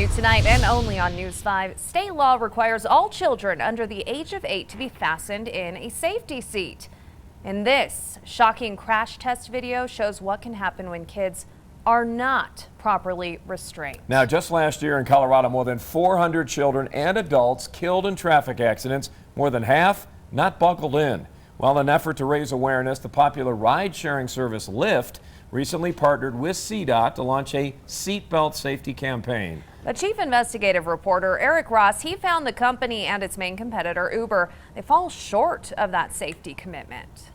you tonight and only on News 5. State law requires all children under the age of 8 to be fastened in a safety seat. And this shocking crash test video shows what can happen when kids are not properly restrained. Now, just last year in Colorado, more than 400 children and adults killed in traffic accidents, more than half not buckled in. While in an effort to raise awareness, the popular ride-sharing service Lyft recently partnered with CDOT to launch a seatbelt safety campaign. The chief investigative reporter, Eric Ross, he found the company and its main competitor, Uber, they fall short of that safety commitment.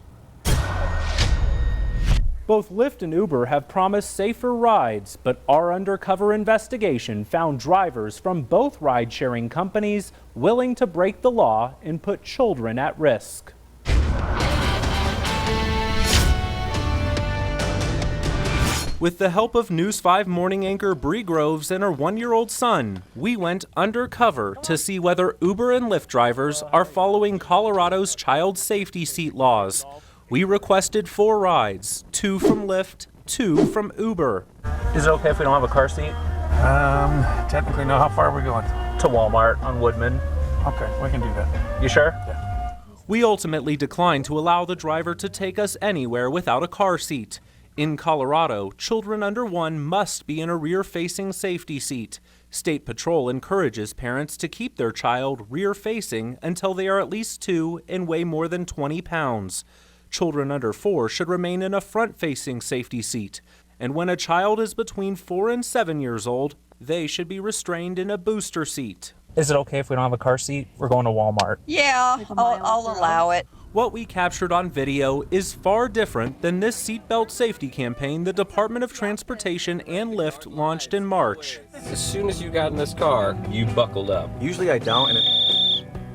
Both Lyft and Uber have promised safer rides, but our undercover investigation found drivers from both ride-sharing companies willing to break the law and put children at risk. With the help of News 5 morning anchor Brie Groves and her 1-year-old son, we went undercover to see whether Uber and Lyft drivers are following Colorado's child safety seat laws. We requested 4 rides, 2 from Lyft, 2 from Uber. Is it okay if we don't have a car seat? Technically no. How far are we going? To Walmart on Woodman. Okay, we can do that. You sure? Yeah. We ultimately declined to allow the driver to take us anywhere without a car seat. In Colorado, children under 1 must be in a rear-facing safety seat. State Patrol encourages parents to keep their child rear-facing until they are at least 2 and weigh more than 20 pounds. Children under 4 should remain in a front-facing safety seat. And when a child is between 4 and 7 years old, they should be restrained in a booster seat. Is it okay if we don't have a car seat? We're going to Walmart. Yeah, I'll allow it. What we captured on video is far different than this seatbelt safety campaign the Department of Transportation and Lyft launched in March. As soon as you got in this car, you buckled up. Usually I don't, and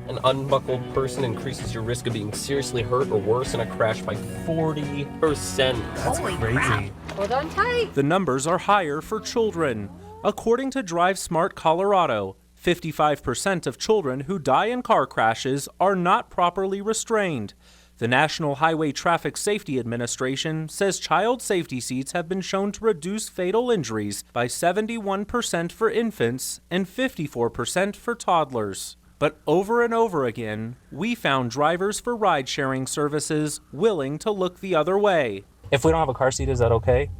An unbuckled person increases your risk of being seriously hurt or worse in a crash by 40%. That's crazy. Hold on tight. The numbers are higher for children. According to DriveSmart Colorado, 55% of children who die in car crashes are not properly restrained. The National Highway Traffic Safety Administration says child safety seats have been shown to reduce fatal injuries by 71% for infants and 54% for toddlers. But over and over again, we found drivers for ride-sharing services willing to look the other way. If we don't have a car seat, is that okay?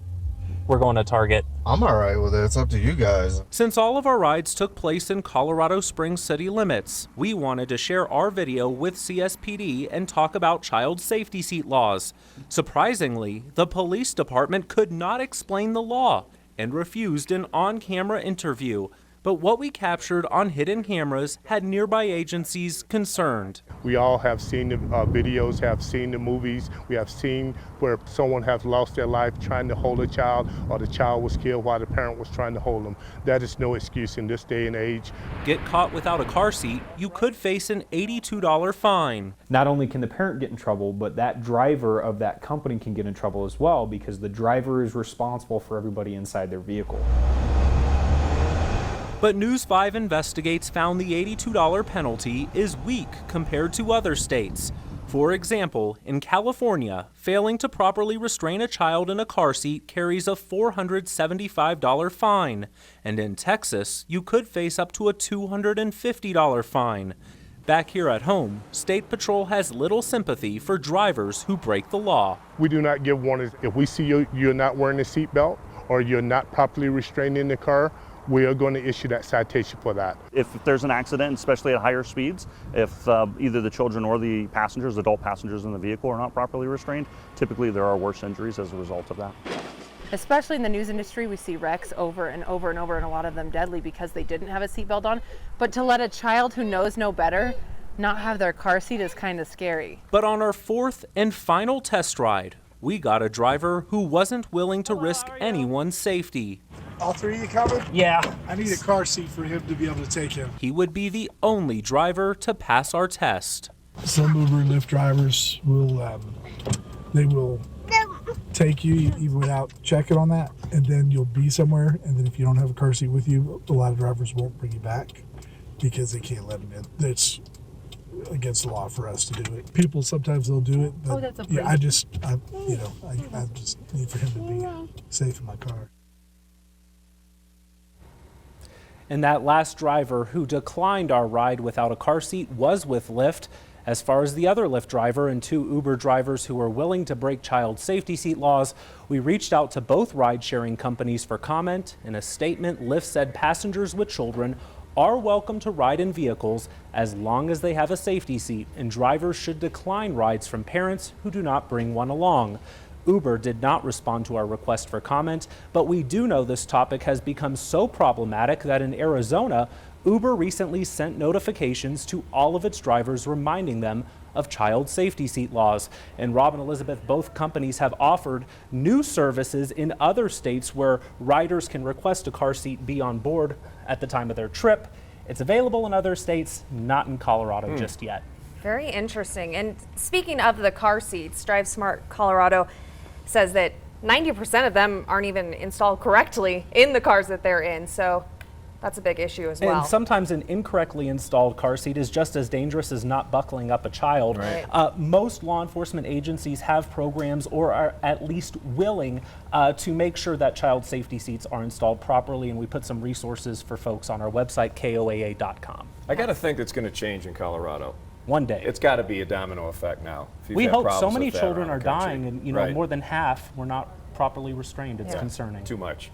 We're going to Target. I'm all right with it. It's up to you guys. Since all of our rides took place in Colorado Springs city limits, we wanted to share our video with CSPD and talk about child safety seat laws. Surprisingly, the police department could not explain the law and refused an on-camera interview. But what we captured on hidden cameras had nearby agencies concerned. We all have seen the videos, have seen the movies. We have seen where someone has lost their life trying to hold a child, or the child was killed while the parent was trying to hold them. That is no excuse in this day and age. Get caught without a car seat, you could face an $82 fine. Not only can the parent get in trouble, but that driver of that company can get in trouble as well, because the driver is responsible for everybody inside their vehicle. But News 5 Investigates found the $82 penalty is weak compared to other states. For example, in California, failing to properly restrain a child in a car seat carries a $475 fine. And in Texas, you could face up to a $250 fine. Back here at home, State Patrol has little sympathy for drivers who break the law. We do not give warnings. If we see you're not wearing a seatbelt or you're not properly restrained in the car, we are going to issue that citation for that. If there's an accident, especially at higher speeds, if either the children or the passengers, adult passengers in the vehicle, are not properly restrained, typically there are worse injuries as a result of that. Especially in the news industry, we see wrecks over and over and over, and a lot of them deadly because they didn't have a seatbelt on. But to let a child who knows no better not have their car seat is kind of scary. But on our 4th and final test ride, we got a driver who wasn't willing to risk anyone's safety. All 3 of you covered? Yeah. I need a car seat for him to be able to take him. He would be the only driver to pass our test. Some Uber and Lyft drivers will, they will take you even without checking on that, and then you'll be somewhere, and then if you don't have a car seat with you, a lot of drivers won't bring you back because they can't let them in. It's against the law for us to do it. People sometimes they'll do it, but yeah, I just need for him to be safe in my car. And that last driver who declined our ride without a car seat was with Lyft. As far as the other Lyft driver and 2 Uber drivers who are willing to break child safety seat laws, we reached out to both ride-sharing companies for comment. In a statement, Lyft said passengers with children are welcome to ride in vehicles as long as they have a safety seat, and drivers should decline rides from parents who do not bring one along. Uber did not respond to our request for comment, but we do know this topic has become so problematic that in Arizona, Uber recently sent notifications to all of its drivers reminding them of child safety seat laws. And Rob and Elizabeth, both companies have offered new services in other states where riders can request a car seat be on board at the time of their trip. It's available in other states, not in Colorado just yet. Very interesting. And speaking of the car seats, DriveSmart Colorado says that 90% of them aren't even installed correctly in the cars that they're in. So that's a big issue as well. And sometimes an incorrectly installed car seat is just as dangerous as not buckling up a child. Right. Most law enforcement agencies have programs or are at least willing to make sure that child safety seats are installed properly, and we put some resources for folks on our website, koaa.com. I got to think it's going to change in Colorado. One day. It's got to be a domino effect now. We hope. So many children are dying, and more than half were not properly restrained. It's concerning. Too much.